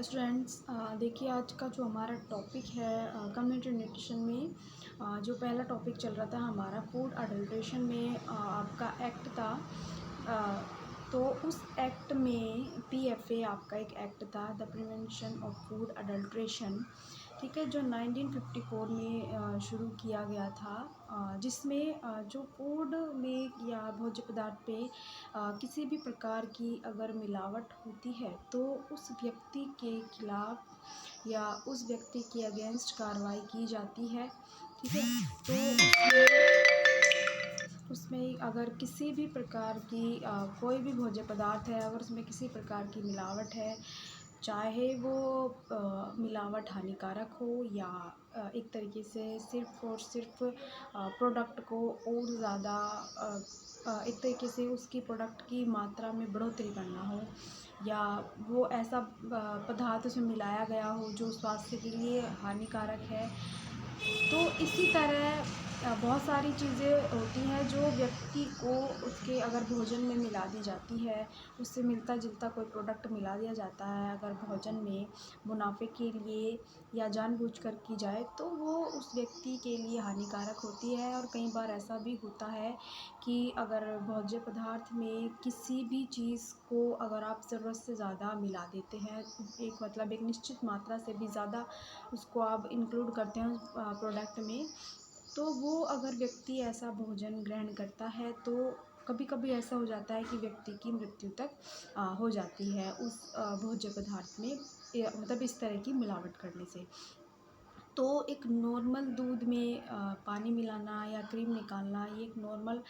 Hello students, देखिए आज का जो हमारा टॉपिक है कम्युनिटी न्यूट्रिशन में जो पहला टॉपिक चल रहा था हमारा फूड अडल्ट्रेशन में आपका एक्ट था। तो उस एक्ट में पीएफए आपका एक एक्ट था, the prevention of food adulteration. ठीक है, जो 1954 में शुरू किया गया था, जिसमें जो फूड में या भोज्य पदार्थ पे किसी भी प्रकार की अगर मिलावट होती है तो उस व्यक्ति के खिलाफ या उस व्यक्ति के अगेंस्ट कार्रवाई की जाती है। ठीक है, तो उसमें अगर किसी भी प्रकार की कोई भी भोज्य पदार्थ है, अगर उसमें किसी प्रकार की मिलावट है, चाहे वो मिलावट हानिकारक हो या एक तरीके से सिर्फ़ और सिर्फ प्रोडक्ट को और ज़्यादा एक तरीके से उसकी प्रोडक्ट की मात्रा में बढ़ोतरी करना हो, या वो ऐसा पदार्थ उसमें मिलाया गया हो जो स्वास्थ्य के लिए हानिकारक है। तो इसी तरह बहुत सारी चीज़ें होती हैं जो व्यक्ति को उसके अगर भोजन में मिला दी जाती है, उससे मिलता-जुलता कोई प्रोडक्ट मिला दिया जाता है अगर भोजन में मुनाफ़े के लिए या जानबूझकर की जाए, तो वो उस व्यक्ति के लिए हानिकारक होती है। और कई बार ऐसा भी होता है कि अगर भोज्य पदार्थ में किसी भी चीज़ को अगर आप ज़रूरत से ज़्यादा मिला देते हैं, एक मतलब एक निश्चित मात्रा से भी ज़्यादा उसको आप इंक्लूड करते हैं उस प्रोडक्ट में, तो वो अगर व्यक्ति ऐसा भोजन ग्रहण करता है तो कभी-कभी ऐसा हो जाता है कि व्यक्ति की मृत्यु तक हो जाती है उस भोज्य पदार्थ में, मतलब इस तरह की मिलावट करने से। तो एक नॉर्मल दूध में पानी मिलाना या क्रीम निकालना, ये एक नॉर्मल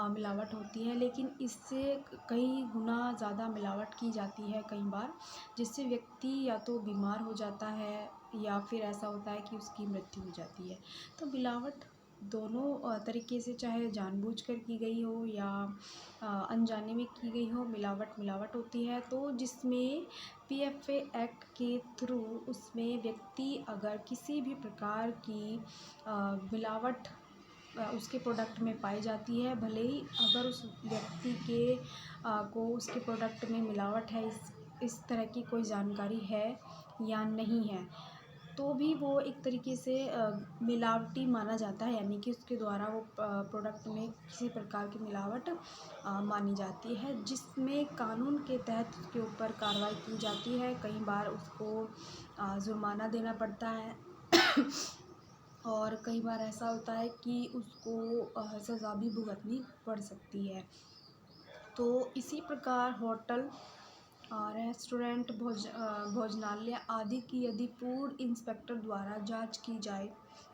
मिलावट होती है, लेकिन इससे कई गुना ज़्यादा मिलावट की जाती है कई बार, जिससे व्यक्ति या तो बीमार हो जाता है या फिर ऐसा होता है कि उसकी मृत्यु हो जाती है। तो मिलावट दोनों तरीके से, चाहे जानबूझकर की गई हो या अनजाने में की गई हो, मिलावट मिलावट होती है। तो जिसमें पीएफए एक्ट के थ्रू उसमें व्यक्ति अगर किसी भी प्रकार की मिलावट उसके प्रोडक्ट में पाई जाती है, भले ही अगर उस व्यक्ति के को उसके प्रोडक्ट में मिलावट है, इस तरह की कोई जानकारी है या नहीं है, तो भी वो एक तरीके से मिलावटी माना जाता है, यानी कि उसके द्वारा वो प्रोडक्ट में किसी प्रकार की मिलावट मानी जाती है, जिसमें कानून के तहत उसके ऊपर कार्रवाई की जाती है। कई बार उसको जुर्माना देना पड़ता है और कई बार ऐसा होता है कि उसको सज़ा भी भुगतनी पड़ सकती है। तो इसी प्रकार होटल, रेस्टोरेंट, भोजनालय आदि की यदि फूड इंस्पेक्टर द्वारा जांच की जाए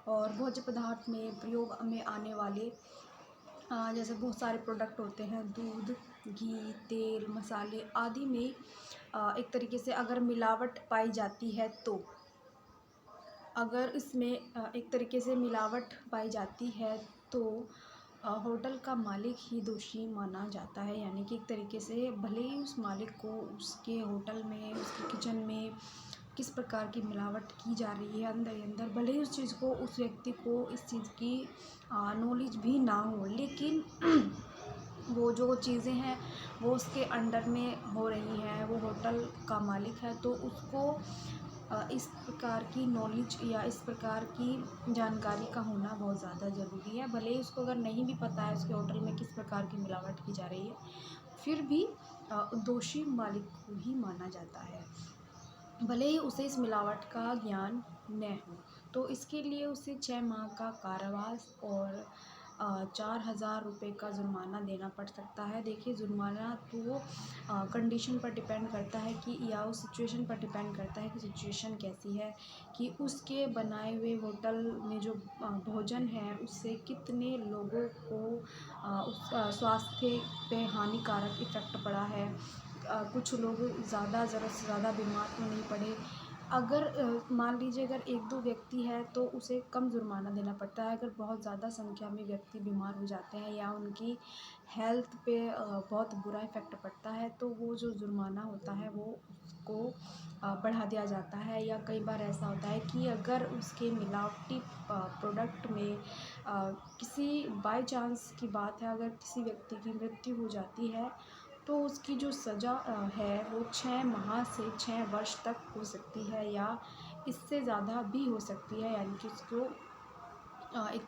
और भोज्य पदार्थ में प्रयोग में आने वाले जैसे बहुत सारे प्रोडक्ट होते हैं, दूध, घी, तेल, मसाले आदि में एक तरीके से अगर मिलावट पाई जाती है, तो अगर इसमें एक तरीके से मिलावट पाई जाती है तो होटल का मालिक ही दोषी माना जाता है, यानी कि एक तरीके से भले ही उस मालिक को उसके होटल में, उसके किचन में किस प्रकार की मिलावट की जा रही है अंदर ही अंदर, भले ही उस चीज़ को, उस व्यक्ति को इस चीज़ की नॉलेज भी ना हो, लेकिन वो जो चीज़ें हैं वो उसके अंडर में हो रही हैं, वो होटल का मालिक है, तो उसको इस प्रकार की नॉलेज या इस प्रकार की जानकारी का होना बहुत ज़्यादा ज़रूरी है। भले ही उसको अगर नहीं भी पता है उसके होटल में किस प्रकार की मिलावट की जा रही है, फिर भी दोषी मालिक को ही माना जाता है, भले ही उसे इस मिलावट का ज्ञान न हो। तो इसके लिए उसे 6 माह का कारावास और 4,000 रुपये का जुर्माना देना पड़ सकता है। देखिए, जुर्माना तो कंडीशन पर डिपेंड करता है कि, या उस सिचुएशन पर डिपेंड करता है कि सिचुएशन कैसी है, कि उसके बनाए हुए होटल में जो भोजन है उससे कितने लोगों को उस स्वास्थ्य पे हानिकारक इफ़ेक्ट पड़ा है। कुछ लोग ज़्यादा, ज़रूरत से ज़्यादा बीमार तो नहीं पड़े। अगर मान लीजिए अगर 1-2 व्यक्ति है तो उसे कम जुर्माना देना पड़ता है। अगर बहुत ज़्यादा संख्या में व्यक्ति बीमार हो जाते हैं या उनकी हेल्थ पे बहुत बुरा इफ़ेक्ट पड़ता है, तो वो जो जुर्माना होता है वो उसको बढ़ा दिया जाता है। या कई बार ऐसा होता है कि अगर उसके मिलावटी प्रोडक्ट में किसी बाय चांस की बात है, अगर किसी व्यक्ति की मृत्यु हो जाती है, तो उसकी जो सज़ा है वो 6 माह से 6 वर्ष तक हो सकती है या इससे ज़्यादा भी हो सकती है, यानी कि उसको एक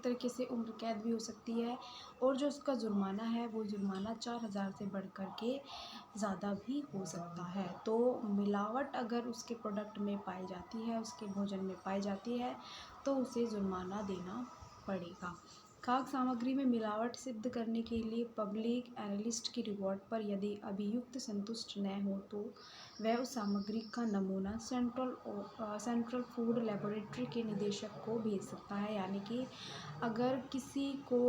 तरीके से उम्र कैद भी हो सकती है। और जो उसका जुर्माना है वो जुर्माना 4,000 से बढ़ कर के ज़्यादा भी हो सकता है। तो मिलावट अगर उसके प्रोडक्ट में पाई जाती है, उसके भोजन में पाई जाती है, तो उसे जुर्माना देना पड़ेगा। खाद्य सामग्री में मिलावट सिद्ध करने के लिए पब्लिक एनालिस्ट की रिपोर्ट पर यदि अभियुक्त संतुष्ट न हो तो वह उस सामग्री का नमूना सेंट्रल फूड लेबोरेटरी के निदेशक को भेज सकता है। यानी कि अगर किसी को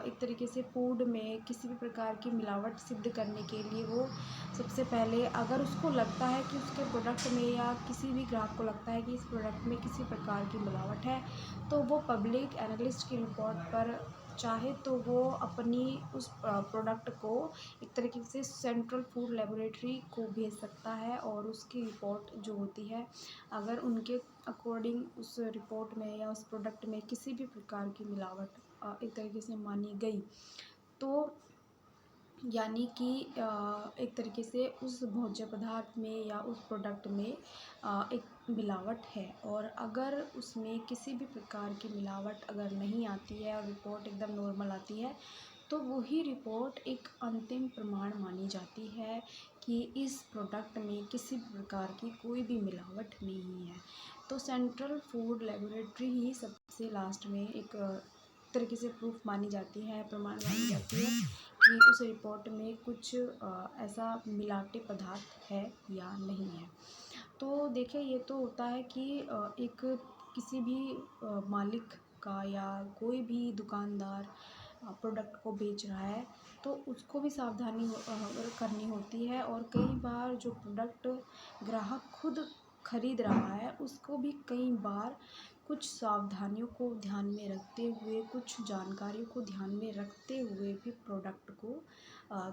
एक तरीके से फूड में किसी भी प्रकार की मिलावट सिद्ध करने के लिए वो सबसे पहले, अगर उसको लगता है कि उसके प्रोडक्ट में या किसी भी ग्राहक को लगता है कि इस प्रोडक्ट में किसी प्रकार की मिलावट है, तो वो पब्लिक एनालिस्ट की रिपोर्ट पर चाहे तो वो अपनी उस प्रोडक्ट को एक तरीके से सेंट्रल फूड लेबोरेटरी को भेज सकता है। और उसकी रिपोर्ट जो होती है, अगर उनके अकॉर्डिंग उस रिपोर्ट में या उस प्रोडक्ट में किसी भी प्रकार की मिलावट एक तरीके से मानी गई, तो यानी कि एक तरीके से उस भोज्य पदार्थ में या उस प्रोडक्ट में एक मिलावट है। और अगर उसमें किसी भी प्रकार की मिलावट अगर नहीं आती है और रिपोर्ट एकदम नॉर्मल आती है, तो वही रिपोर्ट एक अंतिम प्रमाण मानी जाती है कि इस प्रोडक्ट में किसी भी प्रकार की कोई भी मिलावट नहीं है। तो सेंट्रल फूड लेबोरेटरी ही सबसे लास्ट में एक तरीके से प्रूफ मानी जाती है, प्रमाण मानी जाती है कि उस रिपोर्ट में कुछ ऐसा मिलावटी पदार्थ है या नहीं है। तो देखिए, ये तो होता है कि एक किसी भी मालिक का या कोई भी दुकानदार प्रोडक्ट को बेच रहा है, तो उसको भी सावधानी करनी होती है। और कई बार जो प्रोडक्ट ग्राहक खुद खरीद रहा है, उसको भी कई बार कुछ सावधानियों को ध्यान में रखते हुए, कुछ जानकारियों को ध्यान में रखते हुए भी प्रोडक्ट को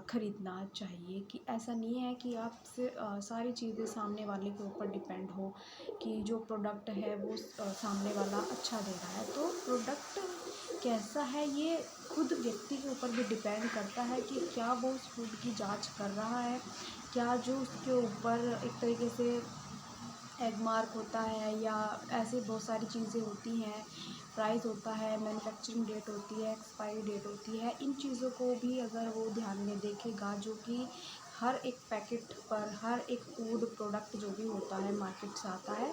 ख़रीदना चाहिए। कि ऐसा नहीं है कि आप सारी चीज़ें सामने वाले के ऊपर डिपेंड हो कि जो प्रोडक्ट है वो सामने वाला अच्छा दे रहा है। तो प्रोडक्ट कैसा है ये खुद व्यक्ति के ऊपर भी डिपेंड करता है कि क्या वो उस फूड की जांच कर रहा है, क्या जो उसके ऊपर एक तरीके से एग मार्क होता है या ऐसी बहुत सारी चीज़ें होती हैं, प्राइस होता है, मैन्युफैक्चरिंग डेट होती है, एक्सपायरी डेट होती है। इन चीज़ों को भी अगर वो ध्यान में देखेगा, जो कि हर एक पैकेट पर, हर एक फूड प्रोडक्ट जो भी होता है मार्केट से आता है,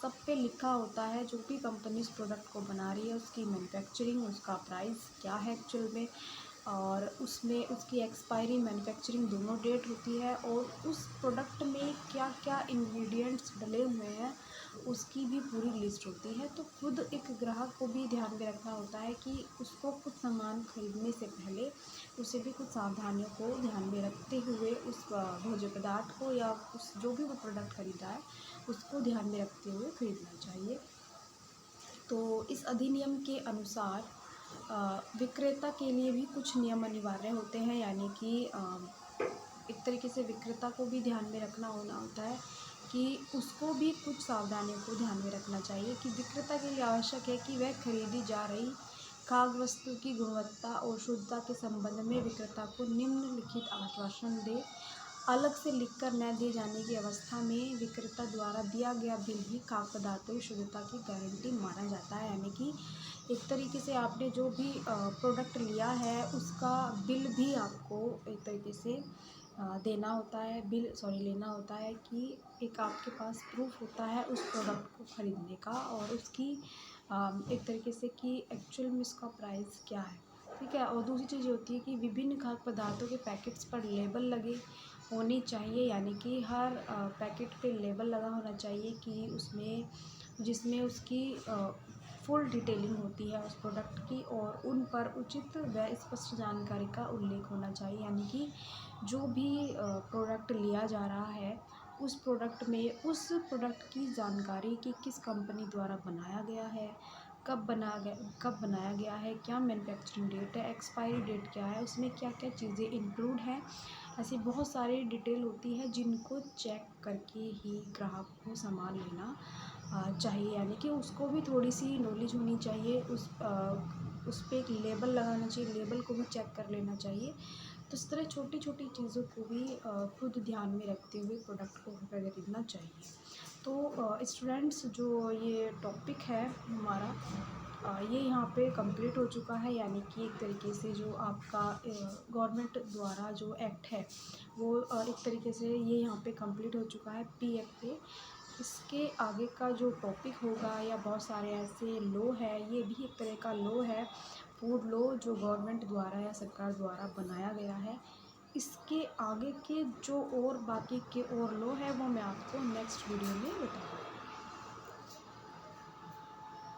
सब पे लिखा होता है जो भी कंपनी उस प्रोडक्ट को बना रही है, उसकी मैन्युफैक्चरिंग, उसका प्राइस क्या है एक्चुअल में, और उसमें उसकी एक्सपायरी, मैन्युफैक्चरिंग दोनों डेट होती है, और उस प्रोडक्ट में क्या क्या इंग्रेडिएंट्स डले हुए हैं उसकी भी पूरी लिस्ट होती है। तो खुद एक ग्राहक को भी ध्यान में रखना होता है कि उसको कुछ सामान खरीदने से पहले उसे भी कुछ सावधानियों को ध्यान में रखते हुए उस भोज्य पदार्थ को या उस जो भी वो प्रोडक्ट खरीदा है उसको ध्यान में रखते हुए खरीदना चाहिए। तो इस अधिनियम के अनुसार विक्रेता के लिए भी कुछ नियम अनिवार्य होते हैं, यानी कि एक तरीके से विक्रेता को भी ध्यान में रखना होता है कि उसको भी कुछ सावधानियों को ध्यान में रखना चाहिए। कि विक्रेता के लिए आवश्यक है कि वह खरीदी जा रही खाद्य वस्तु की गुणवत्ता और शुद्धता के संबंध में विक्रेता को निम्नलिखित आश्वासन दे। अलग से लिखकर न दिए जाने की अवस्था में विक्रेता द्वारा दिया गया बिल ही खाद्य पदार्थों की शुद्धता की गारंटी माना जाता है। यानी कि एक तरीके से आपने जो भी प्रोडक्ट लिया है उसका बिल भी आपको एक तरीके से देना होता है, लेना होता है कि एक आपके पास प्रूफ होता है उस प्रोडक्ट को ख़रीदने का, और उसकी एक तरीके से कि एक्चुअल में उसका प्राइस क्या है, ठीक है। और दूसरी चीज़ होती है कि विभिन्न खाद्य पदार्थों के पैकेट्स पर लेबल लगे होनी चाहिए, यानी कि हर पैकेट पे लेबल लगा होना चाहिए कि उसमें जिसमें उसकी फुल डिटेलिंग होती है उस प्रोडक्ट की, और उन पर उचित व स्पष्ट जानकारी का उल्लेख होना चाहिए। यानी कि जो भी प्रोडक्ट लिया जा रहा है उस प्रोडक्ट में उस प्रोडक्ट की जानकारी कि किस कंपनी द्वारा बनाया गया है, कब बनाया गया है, क्या मैन्युफैक्चरिंग डेट है, एक्सपायरी डेट क्या है, उसमें क्या क्या चीज़ें इंक्लूड हैं। ऐसी बहुत सारी डिटेल होती है जिनको चेक करके ही ग्राहक को सामान लेना चाहिए। यानी कि उसको भी थोड़ी सी नॉलेज होनी चाहिए, उस पर एक लेबल लगाना चाहिए, लेबल को भी चेक कर लेना चाहिए तो इस तरह छोटी-छोटी चीज़ों को भी खुद ध्यान में रखते हुए प्रोडक्ट को खरीदना चाहिए। तो स्टूडेंट्स, जो ये टॉपिक है हमारा, ये यहाँ पे कंप्लीट हो चुका है, यानी कि एक तरीके से जो आपका गवर्नमेंट द्वारा जो एक्ट है वो एक तरीके से ये यहाँ पे कंप्लीट हो चुका है पी एक्ट पे। इसके आगे का जो टॉपिक होगा या बहुत सारे ऐसे लॉ है, ये भी एक तरह का लॉ है, फूड लॉ, जो गवर्नमेंट द्वारा या सरकार द्वारा बनाया गया है। इसके आगे के जो और बाकी के और लॉ है वो मैं आपको नेक्स्ट वीडियो में बताऊँगी।